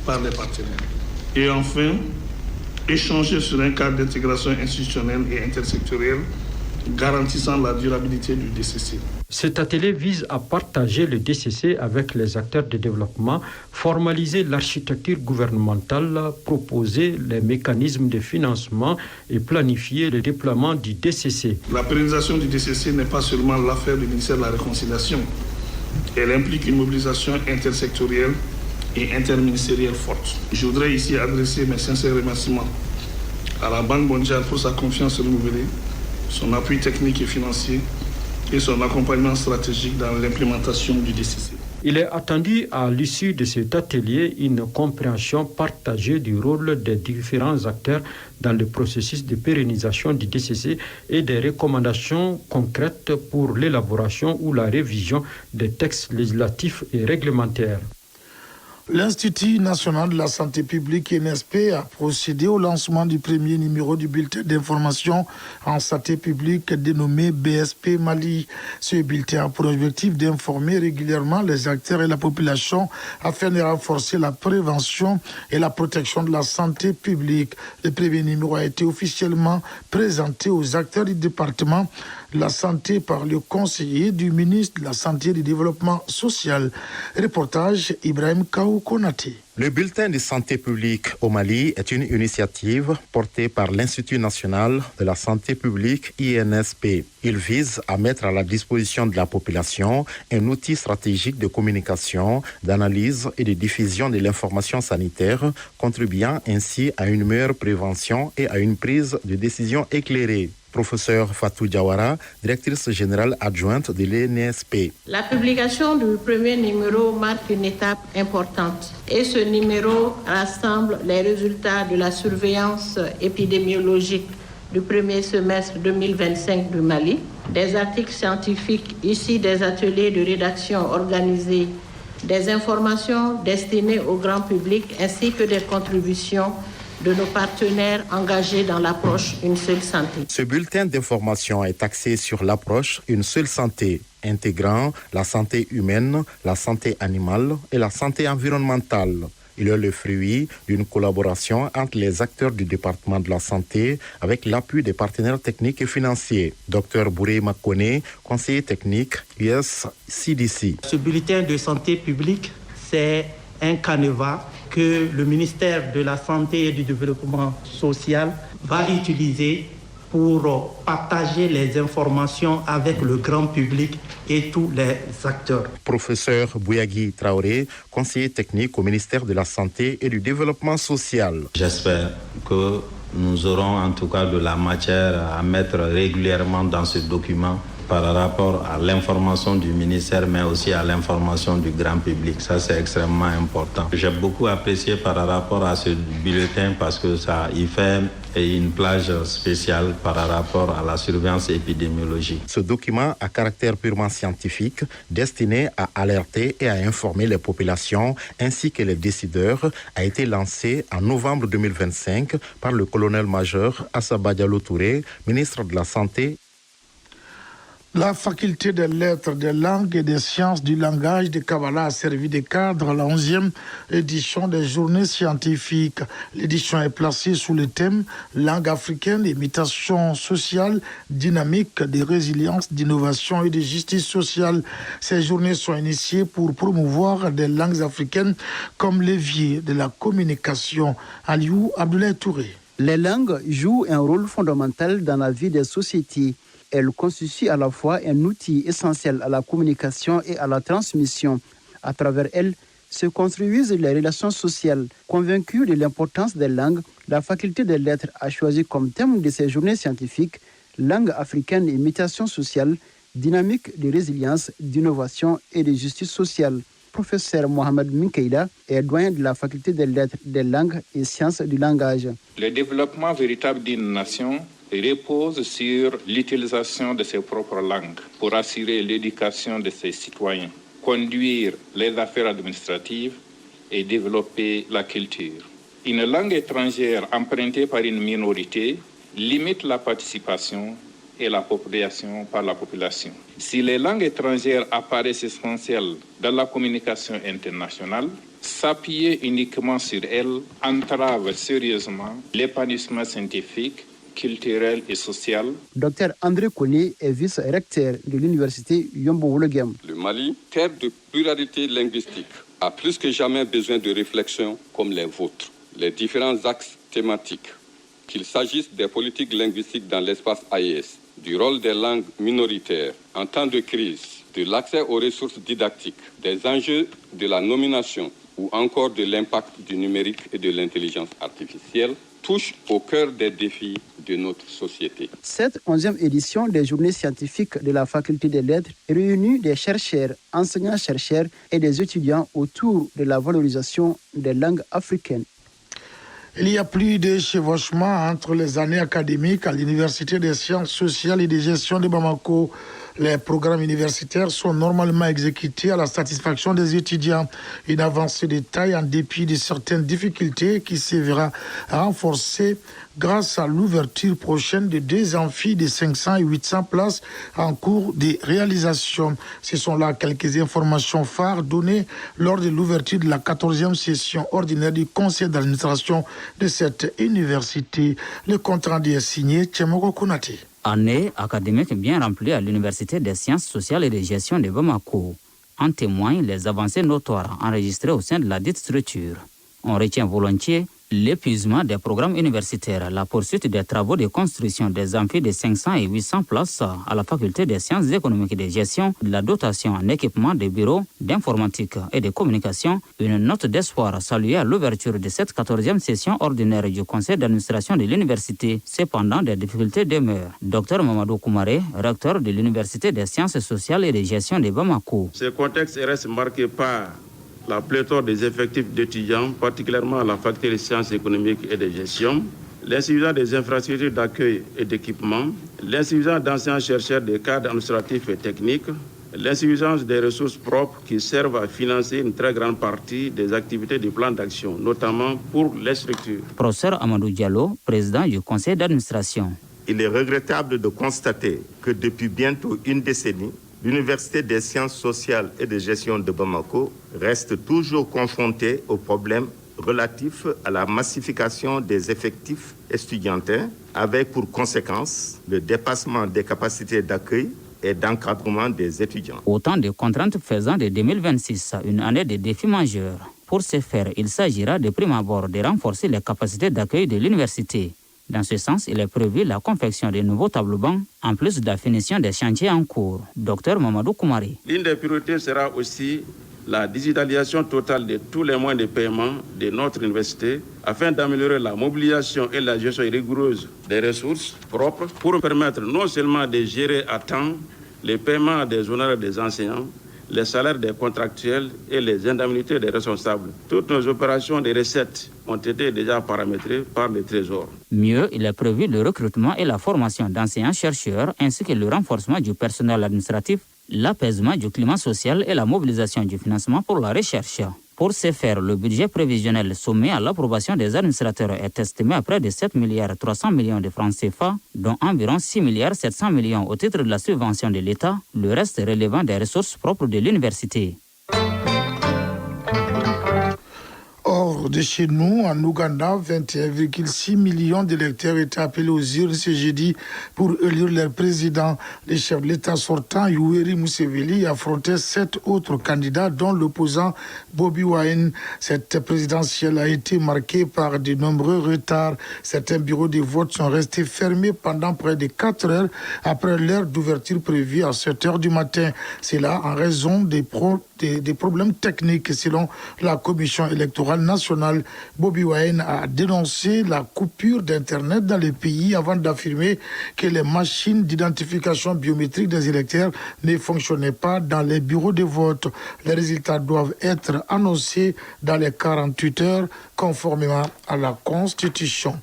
par les partenaires. Et enfin, échanger sur un cadre d'intégration institutionnelle et intersectorielle garantissant la durabilité du DCC. Cet atelier vise à partager le DCC avec les acteurs de développement, formaliser l'architecture gouvernementale, proposer les mécanismes de financement et planifier le déploiement du DCC. La pérennisation du DCC n'est pas seulement l'affaire du ministère de la Réconciliation. Elle implique une mobilisation intersectorielle et interministérielle forte. Je voudrais ici adresser mes sincères remerciements à la Banque mondiale pour sa confiance renouvelée, son appui technique et financier et son accompagnement stratégique dans l'implémentation du DCC. Il est attendu à l'issue de cet atelier une compréhension partagée du rôle des différents acteurs dans le processus de pérennisation du DCC et des recommandations concrètes pour l'élaboration ou la révision des textes législatifs et réglementaires. L'Institut national de la santé publique, INSP, a procédé au lancement du premier numéro du bulletin d'information en santé publique dénommé BSP Mali. Ce bulletin a pour objectif d'informer régulièrement les acteurs et la population afin de renforcer la prévention et la protection de la santé publique. Le premier numéro a été officiellement présenté aux acteurs du département de la santé par le conseiller du ministre de la Santé et du Développement social. Reportage Ibrahim Kaou Konate. Le bulletin de santé publique au Mali est une initiative portée par l'Institut national de la santé publique INSP. Il vise à mettre à la disposition de la population un outil stratégique de communication, d'analyse et de diffusion de l'information sanitaire, contribuant ainsi à une meilleure prévention et à une prise de décision éclairée. Professeur Fatou Diawara, directrice générale adjointe de l'INSP. La publication du premier numéro marque une étape importante et ce numéro rassemble les résultats de la surveillance épidémiologique du premier semestre 2025 du Mali, des articles scientifiques issus des ateliers de rédaction organisés, des informations destinées au grand public ainsi que des contributions de nos partenaires engagés dans l'approche Une seule santé. Ce bulletin d'information est axé sur l'approche Une seule santé, intégrant la santé humaine, la santé animale et la santé environnementale. Il est le fruit d'une collaboration entre les acteurs du département de la santé avec l'appui des partenaires techniques et financiers. Dr Bouré Makone, conseiller technique US-CDC. Ce bulletin de santé publique, c'est un canevas que le ministère de la Santé et du Développement social va utiliser pour partager les informations avec le grand public et tous les acteurs. Professeur Bouyagui Traoré, conseiller technique au ministère de la Santé et du Développement social. J'espère que nous aurons en tout cas de la matière à mettre régulièrement dans ce document par rapport à l'information du ministère, mais aussi à l'information du grand public. Ça, c'est extrêmement important. J'ai beaucoup apprécié par rapport à ce bulletin parce que ça y fait une plage spéciale par rapport à la surveillance épidémiologique. Ce document à caractère purement scientifique, destiné à alerter et à informer les populations ainsi que les décideurs, a été lancé en novembre 2025 par le colonel-major Assaba Diallo Touré, ministre de la Santé. La faculté des lettres, des langues et des sciences du langage de Kavala a servi de cadre à la 11e édition des journées scientifiques. L'édition est placée sous le thème « Langue africaine, imitation sociale, dynamique de résilience, d'innovation et de justice sociale ». Ces journées sont initiées pour promouvoir des langues africaines comme levier de la communication. Aliou Abdoulaye Touré. Les langues jouent un rôle fondamental dans la vie des sociétés. Elles constituent à la fois un outil essentiel à la communication et à la transmission. À travers elles se construisent les relations sociales. Convaincue de l'importance des langues, la faculté des lettres a choisi comme thème de ces journées scientifiques langue africaine et imitation sociale, dynamique de résilience, d'innovation et de justice sociale. Professeur Mohamed Minkeïda est doyen de la faculté des lettres, des langues et sciences du langage. Le développement véritable d'une nation repose sur l'utilisation de ses propres langues pour assurer l'éducation de ses citoyens, conduire les affaires administratives et développer la culture. Une langue étrangère empruntée par une minorité limite la participation et l'appropriation par la population. Si les langues étrangères apparaissent essentielles dans la communication internationale, s'appuyer uniquement sur elles entrave sérieusement l'épanouissement scientifique, culturel et social. Dr André Koné est vice-recteur de l'université Yombo Wologem. Le Mali, terre de pluralité linguistique, a plus que jamais besoin de réflexions comme les vôtres. Les différents axes thématiques, qu'il s'agisse des politiques linguistiques dans l'espace AES, du rôle des langues minoritaires en temps de crise, de l'accès aux ressources didactiques, des enjeux de la nomination ou encore de l'impact du numérique et de l'intelligence artificielle, touche au cœur des défis de notre société. Cette 11e édition des journées scientifiques de la faculté des lettres réunit des chercheurs, enseignants-chercheurs et des étudiants autour de la valorisation des langues africaines. Il y a plus de chevauchement entre les années académiques à l'Université des sciences sociales et de gestion de Bamako. Les programmes universitaires sont normalement exécutés à la satisfaction des étudiants. Une avancée de taille en dépit de certaines difficultés qui se verra renforcée grâce à l'ouverture prochaine de 2 amphis de 500 et 800 places en cours de réalisation. Ce sont là quelques informations phares données lors de l'ouverture de la 14e session ordinaire du conseil d'administration de cette université. Le compte rendu est signé Tchemoko Konaté. Année académique bien remplie à l'Université des sciences sociales et de gestion de Bamako. En témoignent les avancées notoires enregistrées au sein de la dite structure. On retient volontiers l'épuisement des programmes universitaires, la poursuite des travaux de construction des amphis de 500 et 800 places à la faculté des sciences économiques et de gestion, la dotation en équipement des bureaux d'informatique et de communication, une note d'espoir saluée à l'ouverture de cette 14e session ordinaire du conseil d'administration de l'université. Cependant, des difficultés demeurent. Dr Mamadou Koumaré, recteur de l'université des sciences sociales et de gestion de Bamako. Ce contexte reste marqué par la pléthore des effectifs d'étudiants, particulièrement à la faculté des sciences économiques et de gestion, l'insuffisance des infrastructures d'accueil et d'équipement, l'insuffisance d'enseignants-chercheurs des cadres administratifs et techniques, l'insuffisance des ressources propres qui servent à financer une très grande partie des activités du plan d'action, notamment pour les structures. Professeur Amadou Diallo, président du conseil d'administration. Il est regrettable de constater que depuis bientôt une décennie, l'Université des sciences sociales et de gestion de Bamako reste toujours confrontée aux problèmes relatifs à la massification des effectifs estudiantins, avec pour conséquence le dépassement des capacités d'accueil et d'encadrement des étudiants. Autant de contraintes faisant de 2026 une année de défis majeurs. Pour ce faire, il s'agira de prime abord de renforcer les capacités d'accueil de l'université. Dans ce sens, il est prévu la confection de nouveaux tableaux bancs, en plus de la finition des chantiers en cours. Dr Mamadou Koumaré. L'une des priorités sera aussi la digitalisation totale de tous les moyens de paiement de notre université afin d'améliorer la mobilisation et la gestion rigoureuse des ressources propres pour permettre non seulement de gérer à temps les paiements des honoraires des enseignants, les salaires des contractuels et les indemnités des responsables. Toutes nos opérations de recettes ont été déjà paramétrées par le Trésor. Mieux, il est prévu le recrutement et la formation d'enseignants-chercheurs ainsi que le renforcement du personnel administratif, l'apaisement du climat social et la mobilisation du financement pour la recherche. Pour ce faire, le budget prévisionnel soumis à l'approbation des administrateurs est estimé à près de 7 milliards 300 millions de francs CFA, dont environ 6 milliards 700 millions au titre de la subvention de l'État, le reste relevant des ressources propres de l'université. Hors de chez nous, en Ouganda, 21,6 millions d'électeurs étaient appelés aux urnes ce jeudi pour élire leur président. Le chef de l'État sortant, Yoweri Museveni, affrontait 7 autres candidats, dont l'opposant Bobi Wine. Cette présidentielle a été marquée par de nombreux retards. Certains bureaux de vote sont restés fermés pendant près de 4 heures après l'heure d'ouverture prévue à 7 heures du matin. C'est là en raison des problèmes techniques selon la commission électorale nationale. Bobi Wine a dénoncé la coupure d'Internet dans le pays avant d'affirmer que les machines d'identification biométrique des électeurs ne fonctionnaient pas dans les bureaux de vote. Les résultats doivent être annoncés dans les 48 heures conformément à la Constitution.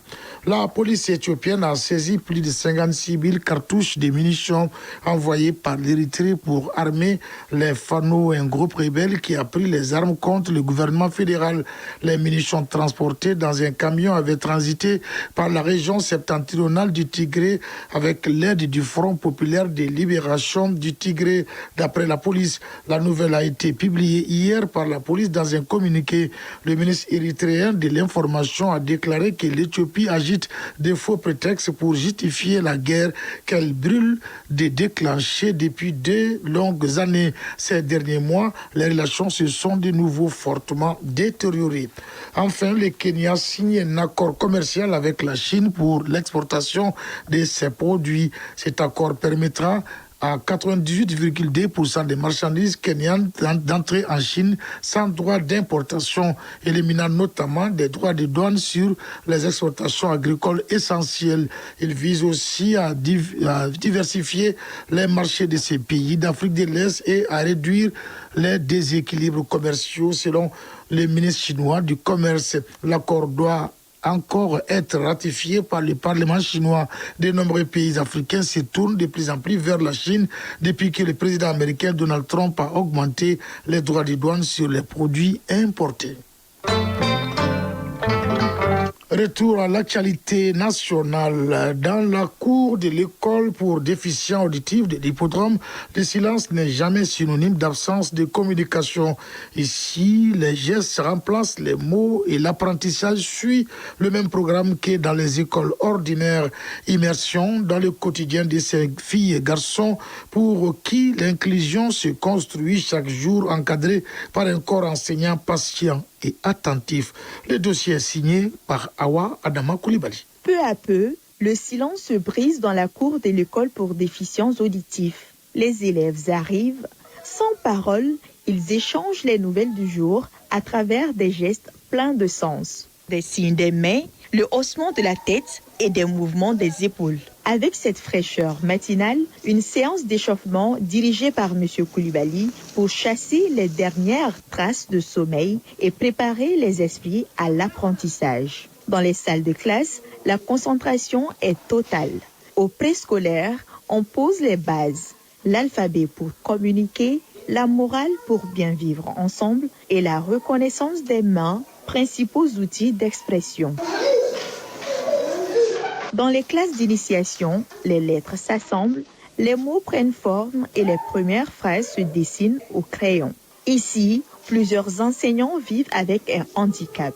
La police éthiopienne a saisi plus de 56 000 cartouches de munitions envoyées par l'Érythrée pour armer les Fano, un groupe rebelle qui a pris les armes contre le gouvernement fédéral. Les munitions transportées dans un camion avaient transité par la région septentrionale du Tigré avec l'aide du Front populaire de libération du Tigré. D'après la police, la nouvelle a été publiée hier par la police dans un communiqué. Le ministre érythréen de l'information a déclaré que l'Éthiopie agite des faux prétextes pour justifier la guerre qu'elle brûle de déclencher depuis 2 longues années. Ces derniers mois, les relations se sont de nouveau fortement détériorées. Enfin, le Kenya signe un accord commercial avec la Chine pour l'exportation de ses produits. Cet accord permettra à 98,2% des marchandises kenyanes d'entrer en Chine sans droit d'importation, éliminant notamment des droits de douane sur les exportations agricoles essentielles. Il vise aussi à diversifier les marchés de ces pays d'Afrique de l'Est et à réduire les déséquilibres commerciaux selon le ministre chinois du Commerce. L'accord doit encore être ratifié par le Parlement chinois. De nombreux pays africains se tournent de plus en plus vers la Chine depuis que le président américain Donald Trump a augmenté les droits de douane sur les produits importés. Retour à l'actualité nationale. Dans la cour de l'école pour déficients auditifs de l'hippodrome, le silence n'est jamais synonyme d'absence de communication. Ici, les gestes remplacent les mots et l'apprentissage suit le même programme que dans les écoles ordinaires. Immersion dans le quotidien de ces filles et garçons pour qui l'inclusion se construit chaque jour, encadré par un corps enseignant patient et attentif. Le dossier est signé par Awa Adama Koulibaly. Peu à peu, le silence se brise dans la cour de l'école pour déficients auditifs. Les élèves arrivent, sans parole, ils échangent les nouvelles du jour à travers des gestes pleins de sens. Des signes des mains, le haussement de la tête et des mouvements des épaules. Avec cette fraîcheur matinale, une séance d'échauffement dirigée par M. Koulibaly pour chasser les dernières traces de sommeil et préparer les esprits à l'apprentissage. Dans les salles de classe, la concentration est totale. Au préscolaire, on pose les bases, l'alphabet pour communiquer, la morale pour bien vivre ensemble et la reconnaissance des mains, principaux outils d'expression. Dans les classes d'initiation, les lettres s'assemblent, les mots prennent forme et les premières phrases se dessinent au crayon. Ici, plusieurs enseignants vivent avec un handicap.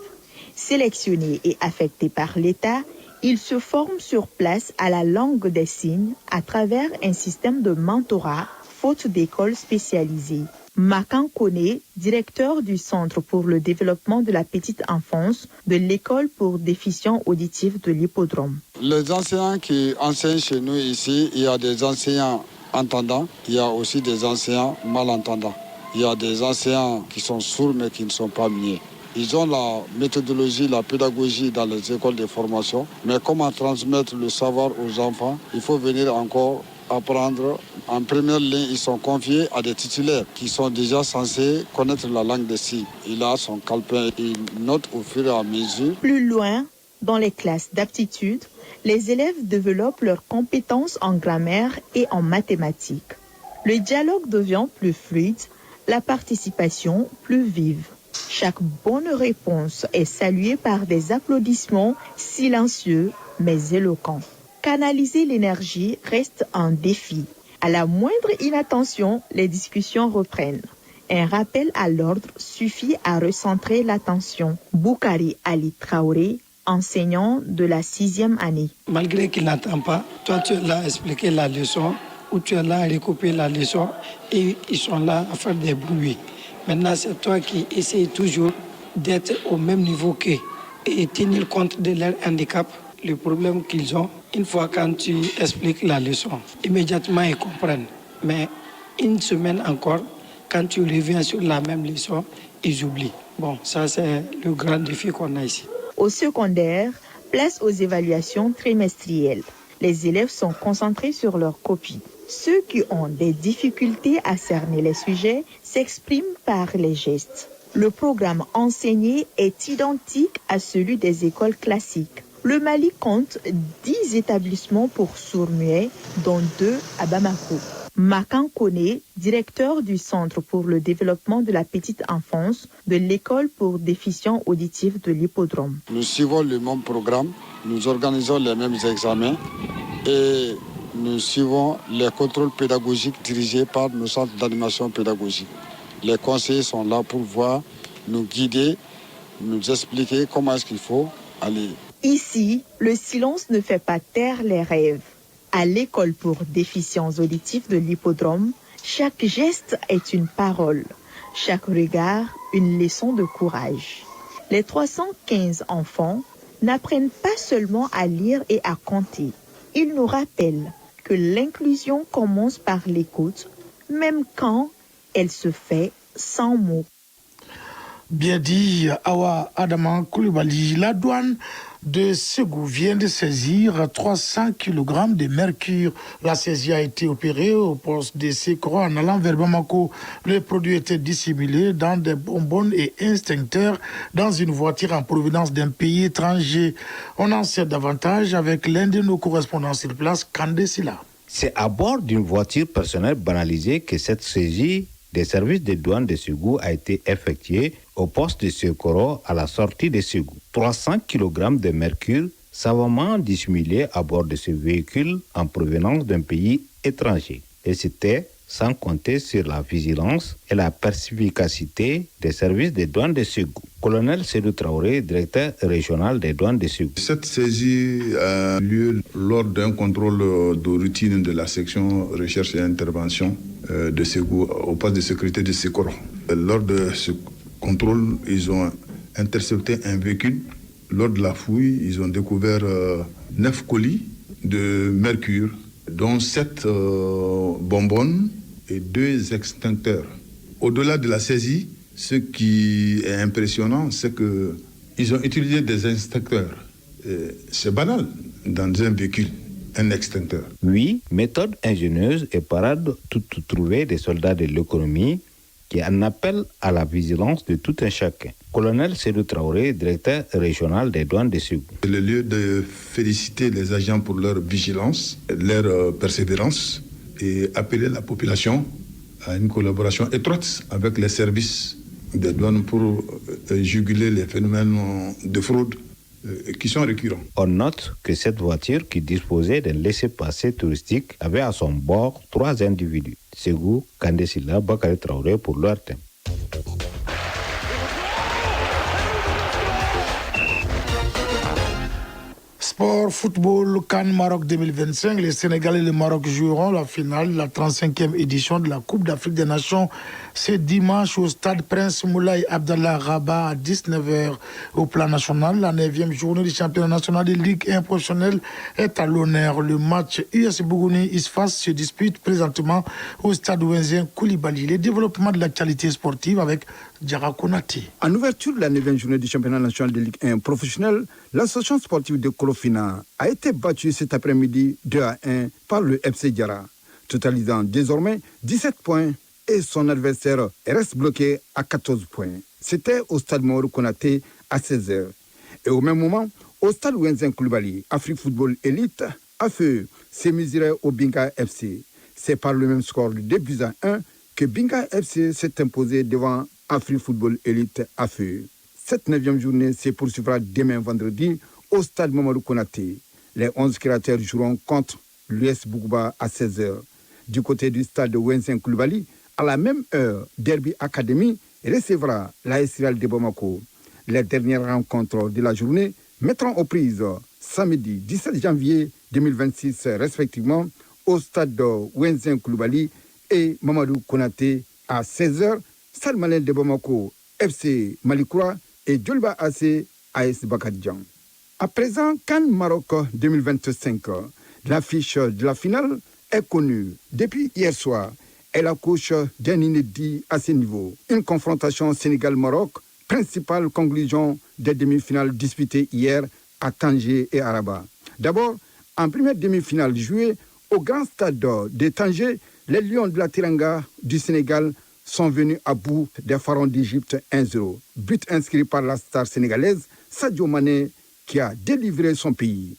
Sélectionnés et affectés par l'État, ils se forment sur place à la langue des signes à travers un système de mentorat, faute d'écoles spécialisées. Makan Kone, directeur du Centre pour le développement de la petite enfance de l'école pour déficients auditifs de l'hippodrome. Les enseignants qui enseignent chez nous ici, il y a des enseignants entendants, il y a aussi des enseignants malentendants. Il y a des enseignants qui sont sourds mais qui ne sont pas muets. Ils ont la méthodologie, la pédagogie dans les écoles de formation, mais comment transmettre le savoir aux enfants, il faut venir encore apprendre. En première ligne, ils sont confiés à des titulaires qui sont déjà censés connaître la langue des signes. Il a son calepin, il note au fur et à mesure. Plus loin, dans les classes d'aptitude, les élèves développent leurs compétences en grammaire et en mathématiques. Le dialogue devient plus fluide, la participation plus vive. Chaque bonne réponse est saluée par des applaudissements silencieux mais éloquents. Canaliser l'énergie reste un défi. À la moindre inattention, les discussions reprennent. Un rappel à l'ordre suffit à recentrer l'attention. Boukari Ali Traoré, enseignant de la 6e année. Malgré qu'il n'entend pas, toi tu es là à expliquer la leçon ou tu es là à recouper la leçon et ils sont là à faire des bruits. Maintenant, c'est toi qui essayes toujours d'être au même niveau qu'eux et tenir compte de leur handicap, le problème qu'ils ont. Une fois quand tu expliques la leçon, immédiatement ils comprennent. Mais une semaine encore, quand tu reviens sur la même leçon, ils oublient. Bon, ça c'est le grand défi qu'on a ici. Au secondaire, place aux évaluations trimestrielles. Les élèves sont concentrés sur leurs copies. Ceux qui ont des difficultés à cerner les sujets s'expriment par les gestes. Le programme enseigné est identique à celui des écoles classiques. Le Mali compte 10 établissements pour sourds-muets, dont 2 à Bamako. Makan Kone, directeur du Centre pour le développement de la petite enfance de l'école pour déficients auditifs de l'hippodrome. Nous suivons le même programme, nous organisons les mêmes examens et nous suivons les contrôles pédagogiques dirigés par nos centres d'animation pédagogique. Les conseillers sont là pour voir, nous guider, nous expliquer comment est-ce qu'il faut aller. Ici, le silence ne fait pas taire les rêves. À l'école pour déficients auditifs de l'hippodrome, chaque geste est une parole, chaque regard une leçon de courage. Les 315 enfants n'apprennent pas seulement à lire et à compter. Ils nous rappellent que l'inclusion commence par l'écoute, même quand elle se fait sans mots. Bien dit, Awa Adama Koulibaly. La douane de Ségou vient de saisir 300 kg de mercure. La saisie a été opérée au poste de Sécro en allant vers Bamako. Le produit était dissimulé dans des bonbonnes et extincteurs dans une voiture en provenance d'un pays étranger. On en sait davantage avec l'un de nos correspondants sur place, Kandé Silla. C'est à bord d'une voiture personnelle banalisée que cette saisie des services de douane de Ségou a été effectuée au poste de Sekoro à la sortie de Ségou. 300 kg de mercure savamment dissimulés à bord de ce véhicule en provenance d'un pays étranger. Et c'était sans compter sur la vigilance et la perspicacité des services de douane de Ségou. Colonel Sédou Traoré, directeur régional des douanes de Ségou. Cette saisie a lieu lors d'un contrôle de routine de la section recherche et intervention de Ségou au poste de sécurité de Sekoro. Lors de ce contrôle, ils ont intercepté un véhicule. Lors de la fouille, ils ont découvert 9 colis de mercure, dont 7 bonbonnes et 2 extincteurs. Au-delà de la saisie, ce qui est impressionnant, c'est qu'ils ont utilisé des extincteurs. C'est banal dans un véhicule, un extincteur. Oui, méthode ingénieuse et parade toute trouvée des soldats de l'économie qui en appelle à la vigilance de tout un chacun. Colonel Sédou Traoré, directeur régional des douanes de Ségou. C'est le lieu de féliciter les agents pour leur vigilance, leur persévérance et appeler la population à une collaboration étroite avec les services des douanes pour juguler les phénomènes de fraude qui sont récurrents. On note que cette voiture qui disposait d'un laissez-passer touristique avait à son bord 3 individus. Ségou, Kandé Silla, Bakary Traoré pour l'ORTM. Sport, football, CAN Maroc 2025. Les Sénégalais et le Maroc joueront la finale de la 35e édition de la Coupe d'Afrique des Nations. C'est dimanche au stade Prince Moulay Abdallah Rabat à 19h. Au plan national, la 9e journée du championnat national de Ligue 1 professionnelle est à l'honneur. Le match US Bougouni-Isfas se dispute présentement au stade Wenzin Koulibaly. Les développements de l'actualité sportive avec Diara Konati. En ouverture de la 9e journée du championnat national de Ligue 1 professionnelle, l'association sportive de Kolofina a été battue cet après-midi 2-1 par le FC Diara, totalisant désormais 17 points et son adversaire reste bloqué à 14 points. C'était au stade Mamadou Konaté à 16h. Et au même moment, au stade Wenzin Koulibaly, Afrique Football Elite a fait s'est mesuré au Binga FC. C'est par le même score de 2-1 que Binga FC s'est imposé devant Afrique Football Elite à feu. Cette 9e journée se poursuivra demain vendredi au stade Mamadou Konaté. Les 11 créateurs joueront contre l'US Bougouba à 16h. Du côté du stade de Wenzin Koulibaly, à la même heure, Derby Academy recevra l'AS Real de Bamako. Les dernières rencontres de la journée mettront aux prises samedi 17 janvier 2026 respectivement au stade de Wenzin Koulibaly et Mamadou Konaté à 16h. Stade Malien de Bamako, FC Malikoura et Djolba AC AS Bakadjan. À présent, CAN Maroc 2025. L'affiche de la finale est connue depuis hier soir. Elle accouche d'un inédit à ce niveau. Une confrontation Sénégal-Maroc, principale conclusion des demi-finales disputées hier à Tanger et à Rabat. D'abord, en première demi-finale jouée au grand stade de Tanger, les Lions de la Teranga du Sénégal sont venus à bout des pharaons d'Égypte 1-0. But inscrit par la star sénégalaise Sadio Mané qui a délivré son pays.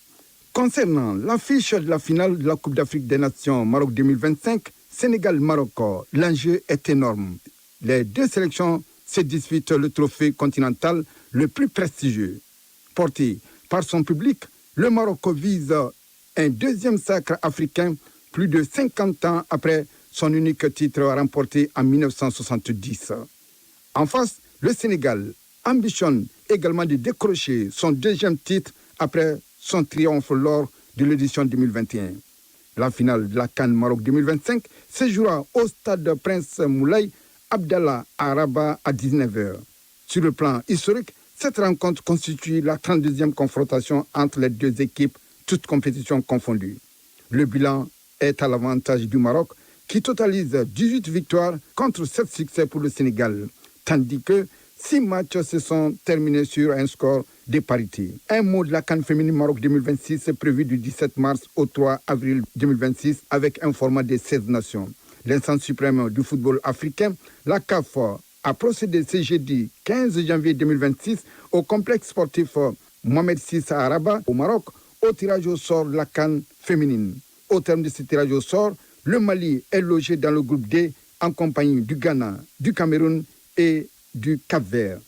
Concernant l'affiche de la finale de la Coupe d'Afrique des Nations Maroc 2025, Sénégal-Maroc, l'enjeu est énorme. Les deux sélections se disputent le trophée continental le plus prestigieux. Porté par son public, le Maroc vise un deuxième sacre africain plus de 50 ans après son unique titre remporté en 1970. En face, le Sénégal ambitionne également de décrocher son deuxième titre après son triomphe lors de l'édition 2021. La finale de la CAN Maroc 2025 se jouera au stade Prince Moulay Abdallah à Rabat à 19h. Sur le plan historique, cette rencontre constitue la 32e confrontation entre les deux équipes, toutes compétitions confondues. Le bilan est à l'avantage du Maroc, qui totalise 18 victoires contre 7 succès pour le Sénégal, tandis que 6 matchs se sont terminés sur un score de parité. Un mot de la CAN féminine Maroc 2026 est prévu du 17 mars au 3 avril 2026 avec un format de 16 nations. L'instance suprême du football africain, la CAF, a procédé ce jeudi 15 janvier 2026 au complexe sportif Mohamed VI à Rabat, au Maroc, au tirage au sort de la CAN féminine. Au terme de ce tirage au sort, le Mali est logé dans le groupe D en compagnie du Ghana, du Cameroun et du Cap-Vert.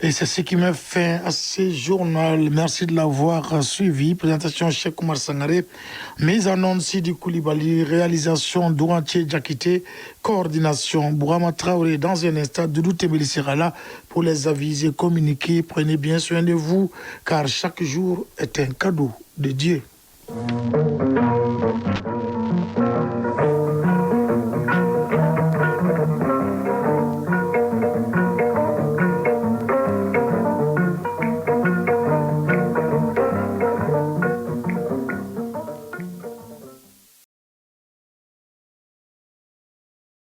Et c'est ce qui met fin à ce journal. Merci de l'avoir suivi. Présentation Cheikh Oumar Sangaré. Mise en onde Sidi Koulibaly. Réalisation Douantier Diakité. Coordination Bourama Traoré. Dans un instant, Doudou Tebeli sera là pour les aviser, communiquer. Prenez bien soin de vous, car chaque jour est un cadeau de Dieu.